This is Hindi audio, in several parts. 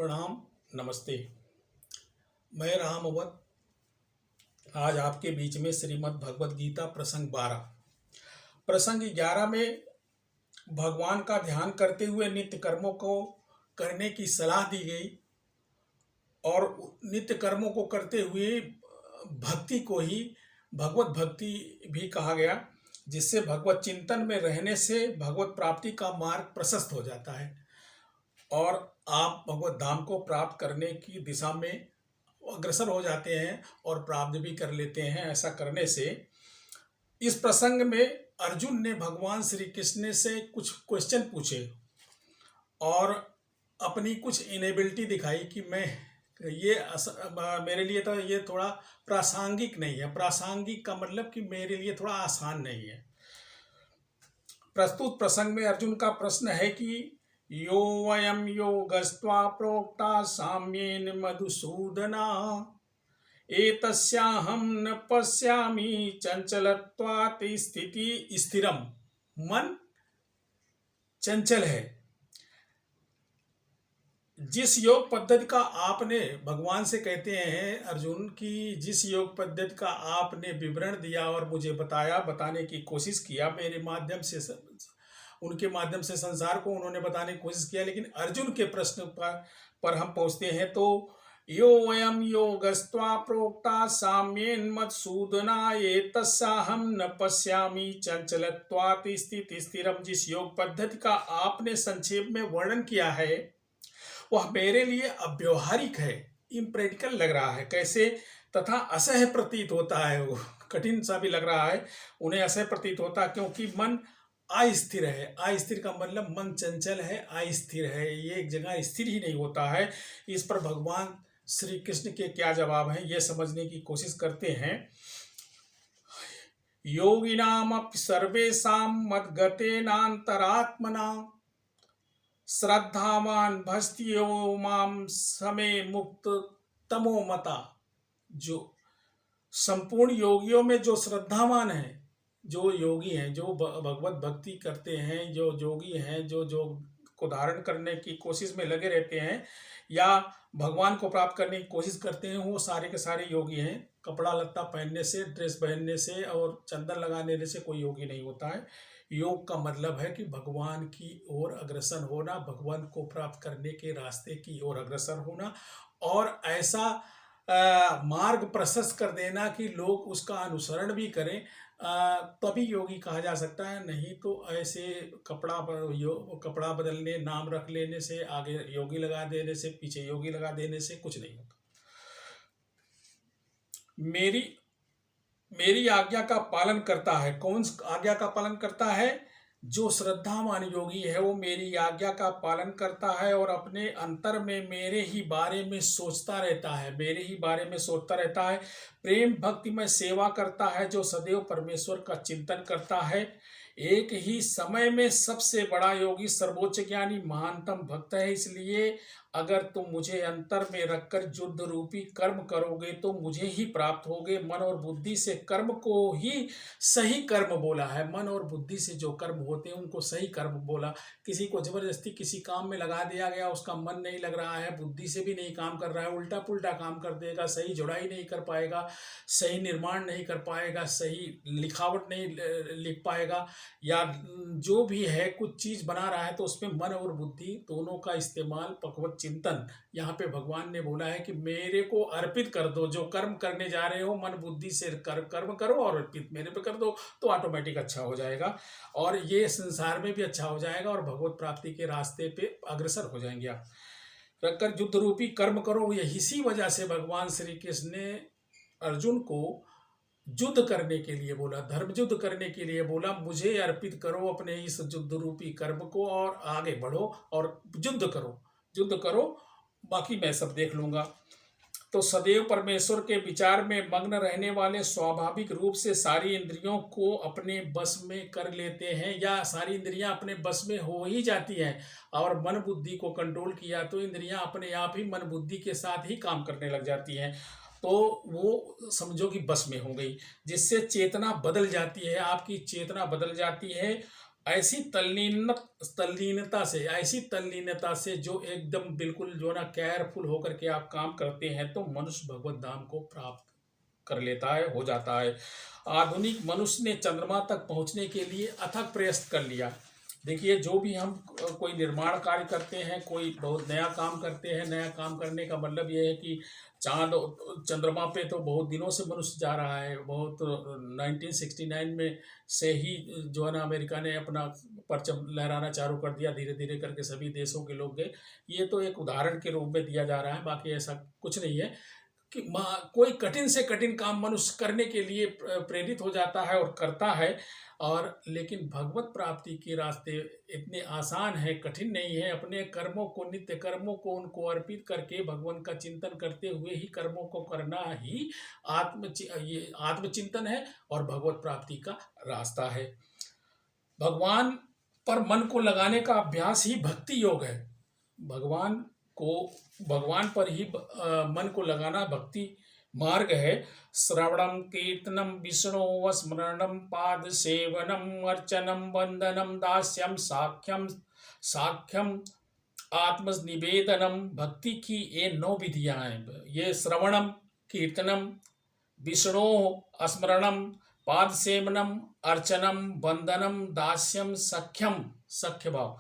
प्रणाम। नमस्ते। मैं राम अवध आज आपके बीच में श्रीमद् भगवद गीता प्रसंग 11 में भगवान का ध्यान करते हुए नित्य कर्मों को करने की सलाह दी गई और नित्य कर्मों को करते हुए भक्ति को ही भगवत भक्ति भी कहा गया, जिससे भगवत चिंतन में रहने से भगवत प्राप्ति का मार्ग प्रशस्त हो जाता है और आप भगवत धाम को प्राप्त करने की दिशा में अग्रसर हो जाते हैं और प्राप्त भी कर लेते हैं। ऐसा करने से इस प्रसंग में अर्जुन ने भगवान श्री कृष्ण से कुछ क्वेश्चन पूछे और अपनी कुछ इनेबिलिटी दिखाई कि मैं मेरे लिए तो ये थोड़ा प्रासंगिक नहीं है। प्रासंगिक का मतलब कि मेरे लिए थोड़ा आसान नहीं है। प्रस्तुत प्रसंग में अर्जुन का प्रश्न है कि यो वयम योगस्त्वा प्रोक्ता साम्येन मधुसूदना एतस्याहं न पश्यामि चंचलत्वात् स्थिति स्थिरम। मन चंचल है। जिस योग पद्धति का आपने भगवान से कहते हैं अर्जुन की जिस योग पद्धति का आपने विवरण दिया और मुझे बताने की कोशिश किया, मेरे माध्यम से उनके माध्यम से संसार को उन्होंने बताने की कोशिश किया, लेकिन अर्जुन के प्रश्न पर हम पहुंचते हैं तो यो वयम योगस्त्वा प्रोक्ता साम्येन मधुसूदना एतस्याहं न पश्यामि चंचलत्वात् स्थिति स्थिरम। जिस योग पद्धति का आपने संक्षेप में वर्णन किया है वह मेरे लिए अव्यवहारिक है, इम्प्रैक्टिकल लग रहा है। कैसे? तथा असह्य प्रतीत होता है। वो कठिन सा भी लग रहा है, उन्हें असह्य प्रतीत होता है क्योंकि मन अस्थिर है। अस्थिर का मतलब मन चंचल है, अस्थिर है, ये एक जगह स्थिर ही नहीं होता है। इस पर भगवान श्री कृष्ण के क्या जवाब हैं ये समझने की कोशिश करते हैं। योगिनामपि सर्वेषां मद्गतेनान्तरात्मना श्रद्धावान भस्त्यो माम समे मुक्त तमो मता। जो संपूर्ण योगियों में जो श्रद्धावान है, जो योगी हैं, जो भगवत भक्ति करते हैं, जो योगी हैं, जो को धारण करने की कोशिश में लगे रहते हैं या भगवान को प्राप्त करने की कोशिश करते हैं, वो सारे के सारे योगी हैं। कपड़ा लत्ता पहनने से, ड्रेस पहनने से और चंदन लगाने से कोई योगी नहीं होता है। योग का मतलब है कि भगवान की ओर अग्रसर होना, भगवान को प्राप्त करने के रास्ते की ओर अग्रसर होना और ऐसा मार्ग प्रशस्त कर देना कि लोग उसका अनुसरण भी करें, तभी योगी कहा जा सकता है। नहीं तो ऐसे कपड़ा बदलने, नाम रख लेने से, आगे योगी लगा देने से, पीछे योगी लगा देने से कुछ नहीं होता। मेरी आज्ञा का पालन करता है। कौन आज्ञा का पालन करता है? जो श्रद्धावान योगी है वो मेरी आज्ञा का पालन करता है और अपने अंतर में मेरे ही बारे में सोचता रहता है, मेरे ही बारे में सोचता रहता है। प्रेम भक्ति में सेवा करता है, जो सदैव परमेश्वर का चिंतन करता है। एक ही समय में सबसे बड़ा योगी, सर्वोच्च ज्ञानी, महानतम भक्त है। इसलिए अगर तुम मुझे अंतर में रखकर युद्ध रूपी कर्म करोगे तो मुझे ही प्राप्त होगे। मन और बुद्धि से कर्म को ही सही कर्म बोला है। मन और बुद्धि से जो कर्म होते हैं उनको सही कर्म बोला। किसी को जबरदस्ती किसी काम में लगा दिया गया, उसका मन नहीं लग रहा है, बुद्धि से भी नहीं काम कर रहा है, उल्टा पुल्टा काम कर देगा, सही जुड़ाई नहीं कर पाएगा, सही निर्माण नहीं कर पाएगा, सही लिखावट नहीं लिख पाएगा, या जो भी है कुछ चीज बना रहा है तो उसमें मन और बुद्धि दोनों का इस्तेमाल, भगवत चिंतन। यहाँ पे भगवान ने बोला है कि मेरे को अर्पित कर दो। जो कर्म करने जा रहे हो मन बुद्धि से कर्म करो और अर्पित मेरे पे कर दो तो ऑटोमेटिक अच्छा हो जाएगा और ये संसार में भी अच्छा हो जाएगा और भगवत प्राप्ति के रास्ते पे अग्रसर हो जाएंगे आप। रखकर युद्ध रूपी कर्म करो। इसी वजह से भगवान श्री कृष्ण ने अर्जुन को युद्ध करने के लिए बोला, धर्म युद्ध करने के लिए बोला। मुझे अर्पित करो अपने इस युद्ध रूपी कर्म को और आगे बढ़ो और युद्ध करो, बाकी मैं सब देख लूंगा। तो सदैव परमेश्वर के विचार में मग्न रहने वाले स्वाभाविक रूप से सारी इंद्रियों को अपने बस में कर लेते हैं या सारी इंद्रियां अपने बस में हो ही जाती हैं। और मन बुद्धि को कंट्रोल किया तो इंद्रियां अपने आप ही मन बुद्धि के साथ ही काम करने लग जाती हैं। तो वो समझो कि बस में हो गई, जिससे चेतना बदल जाती है, आपकी चेतना बदल जाती है ऐसी तल्लीनता से जो एकदम बिल्कुल जो ना केयरफुल होकर के आप काम करते हैं, तो मनुष्य भगवत धाम को प्राप्त कर लेता है, हो जाता है। आधुनिक मनुष्य ने चंद्रमा तक पहुंचने के लिए अथक प्रयास कर लिया। देखिए, जो भी हम कोई निर्माण कार्य करते हैं, कोई बहुत नया काम करते हैं, नया काम करने का मतलब ये है कि चांद चंद्रमा पे तो बहुत दिनों से मनुष्य जा रहा है। बहुत 1969 में से ही जो है ना अमेरिका ने अपना परचम लहराना चालू कर दिया, धीरे धीरे करके सभी देशों के लोग गए। ये तो एक उदाहरण के रूप में दिया जा रहा है, बाकी ऐसा कुछ नहीं है कि कोई कठिन से कठिन काम मनुष्य करने के लिए प्रेरित हो जाता है और करता है। और लेकिन भगवत प्राप्ति के रास्ते इतने आसान है, कठिन नहीं है। अपने कर्मों को, नित्य कर्मों को उनको अर्पित करके भगवान का चिंतन करते हुए ही कर्मों को करना ही ये आत्मचिंतन है और भगवत प्राप्ति का रास्ता है। भगवान पर मन को लगाने का अभ्यास ही भक्ति योग है। भगवान को भगवान पर ही मन को लगाना भक्ति मार्ग है। श्रवणम कीर्तनम विष्णु स्मरणम पाद सेवनम अर्चनम वंदनम दास्यम साख्यम साख्यम आत्मनिवेदनम। भक्ति की ये 9 विधियां हैं। ये श्रवणम, कीर्तनम, विष्णु स्मरणम, पाद सेवनम, अर्चनम, वंदनम, दास्यम, सख्यम, सख्य भाव,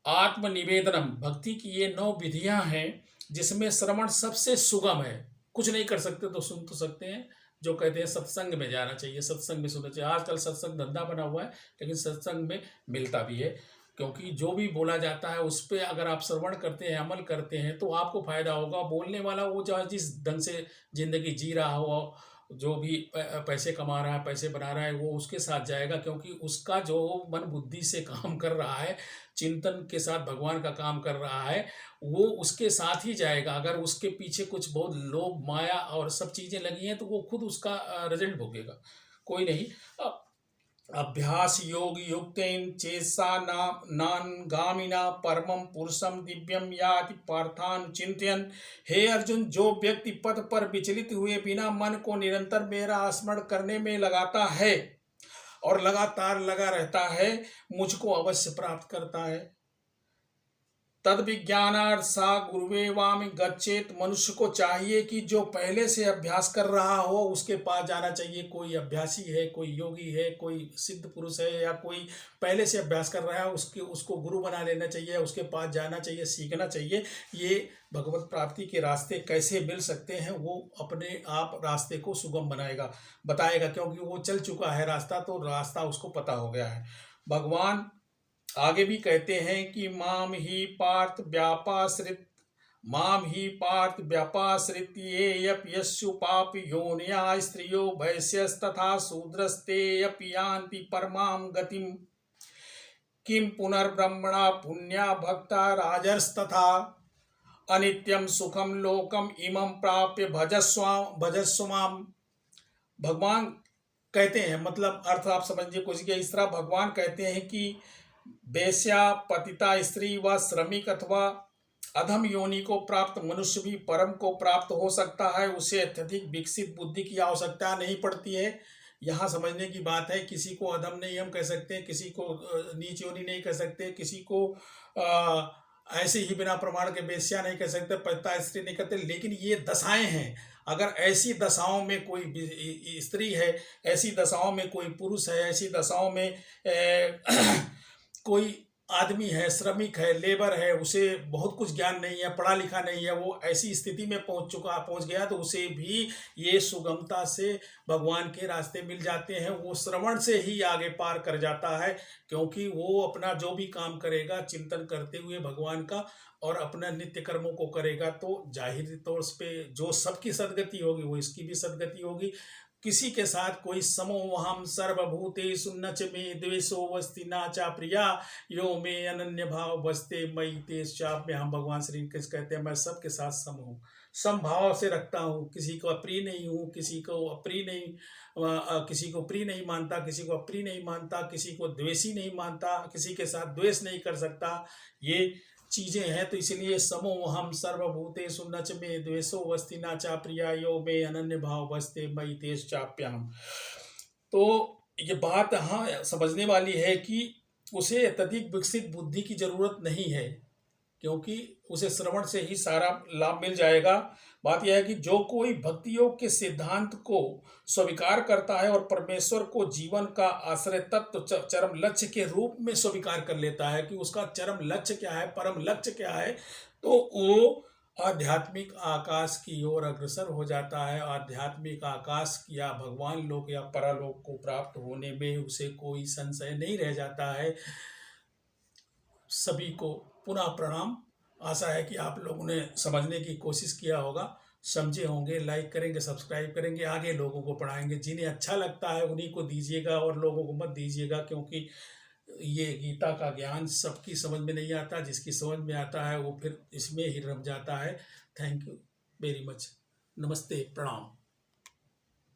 आत्मनिवेदनम। भक्ति की ये 9 विधियां हैं, जिसमें श्रवण सबसे सुगम है। कुछ नहीं कर सकते तो सुन तो सकते हैं। जो कहते हैं सत्संग में जाना चाहिए, सत्संग में सुनना चाहिए। आजकल सत्संग धंधा बना हुआ है, लेकिन सत्संग में मिलता भी है, क्योंकि जो भी बोला जाता है उस पर अगर आप श्रवण करते हैं, अमल करते हैं, तो आपको फायदा होगा। बोलने वाला वो जो जिस ढंग से जिंदगी जी रहा हो, जो भी पैसे कमा रहा है, पैसे बना रहा है, वो उसके साथ जाएगा, क्योंकि उसका जो मन बुद्धि से काम कर रहा है, चिंतन के साथ भगवान का काम कर रहा है, वो उसके साथ ही जाएगा। अगर उसके पीछे कुछ बहुत लोभ, माया और सब चीज़ें लगी हैं, तो वो खुद उसका रिजल्ट भोगेगा, कोई नहीं। अभ्यास योग युक्तेन चेसा नानगामिना परमं पुरुषम दिव्यम याति पार्थान चिंतयन्। हे अर्जुन, जो व्यक्ति पथ पर विचलित हुए बिना मन को निरंतर मेरा स्मरण करने में लगाता है और लगातार लगा रहता है, मुझको अवश्य प्राप्त करता है। तद विज्ञानार्थ सा गुरुवे वाम गच्छेत। मनुष्य को चाहिए कि जो पहले से अभ्यास कर रहा हो उसके पास जाना चाहिए। कोई अभ्यासी है, कोई योगी है, कोई सिद्ध पुरुष है, या कोई पहले से अभ्यास कर रहा है, उसको गुरु बना लेना चाहिए, उसके पास जाना चाहिए, सीखना चाहिए। ये भगवत प्राप्ति के रास्ते कैसे मिल सकते हैं, वो अपने आप रास्ते को सुगम बताएगा, क्योंकि वो चल चुका है रास्ता, तो रास्ता उसको पता हो गया है। भगवान आगे भी कहते हैं कि माम ही पार्थ व्यापाश्रित ये यस्यु पाप योनिया स्त्रियो वैश्यस्तथा शूद्रस्ते अपि यान्ति परमां गतिम। किम पुनर्ब्रह्मणा पुण्या भक्ता राजर्स्तथा अनित्यम सुखम लोकम इमं प्राप्य भजस्वाम। भगवान कहते हैं, मतलब अर्थ आप समझिए कुछ इस तरह। भगवान कहते हैं कि वेश्या, पतिता स्त्री व श्रमिक अथवा अधम योनि को प्राप्त मनुष्य भी परम को प्राप्त हो सकता है। उसे अत्यधिक विकसित बुद्धि की आवश्यकता नहीं पड़ती है। यहाँ समझने की बात है, किसी को अधम नहीं हम कह सकते, किसी को नीच योनि नहीं कह सकते, किसी को ऐसे ही बिना प्रमाण के वेश्या नहीं कह सकते, पतिता स्त्री नहीं कहते। लेकिन ये दशाएं हैं। अगर ऐसी दशाओं में कोई स्त्री है, ऐसी दशाओं में कोई पुरुष है, ऐसी दशाओं में कोई आदमी है, श्रमिक है, लेबर है, उसे बहुत कुछ ज्ञान नहीं है, पढ़ा लिखा नहीं है, वो ऐसी स्थिति में पहुंच गया, तो उसे भी ये सुगमता से भगवान के रास्ते मिल जाते हैं। वो श्रवण से ही आगे पार कर जाता है, क्योंकि वो अपना जो भी काम करेगा चिंतन करते हुए भगवान का और अपना नित्य कर्मों को करेगा, तो जाहिर तौर पे जो सबकी सदगति होगी वो इसकी भी सदगति होगी। किसी के साथ कोई समोहम सर्वभूतेषु न च मे द्वेषो वस्ति न चा प्रिया यो मे अनन्य भाव बसते मई तेज चाप में। हम भगवान श्री कृष्ण कहते हैं, मैं सबके साथ सम हूँ, समभाव से रखता हूँ। किसी को अप्रिय नहीं हूँ, किसी को प्रिय नहीं मानता, किसी को अप्रिय नहीं मानता, किसी को द्वेषी नहीं मानता, किसी के साथ द्वेष नहीं कर सकता। ये चीजें हैं, तो इसलिए समोहम सर्वभूतेषु न च मे द्वेषो वस्ति न चा प्रिया यो मे अनन्य भाव बसते मई तेज चाप्याम। तो ये बात हाँ समझने वाली है कि उसे अत्यधिक विकसित बुद्धि की जरूरत नहीं है, क्योंकि उसे श्रवण से ही सारा लाभ मिल जाएगा। बात यह है कि जो कोई भक्ति योग के सिद्धांत को स्वीकार करता है और परमेश्वर को जीवन का आश्रय तत्व चरम लक्ष्य के रूप में स्वीकार कर लेता है कि उसका चरम लक्ष्य क्या है, परम लक्ष्य क्या है, तो वो आध्यात्मिक आकाश की ओर अग्रसर हो जाता है। आध्यात्मिक आकाश या भगवान लोक या परलोक को प्राप्त होने में उसे कोई संशय नहीं रह जाता है। सभी को पुनः प्रणाम। आशा है कि आप लोगों ने समझने की कोशिश किया होगा, समझे होंगे, लाइक करेंगे, सब्सक्राइब करेंगे, आगे लोगों को पढ़ाएंगे। जिन्हें अच्छा लगता है उन्हीं को दीजिएगा और लोगों को मत दीजिएगा, क्योंकि ये गीता का ज्ञान सबकी समझ में नहीं आता। जिसकी समझ में आता है वो फिर इसमें ही रम जाता है। Thank you very much. नमस्ते, प्रणाम।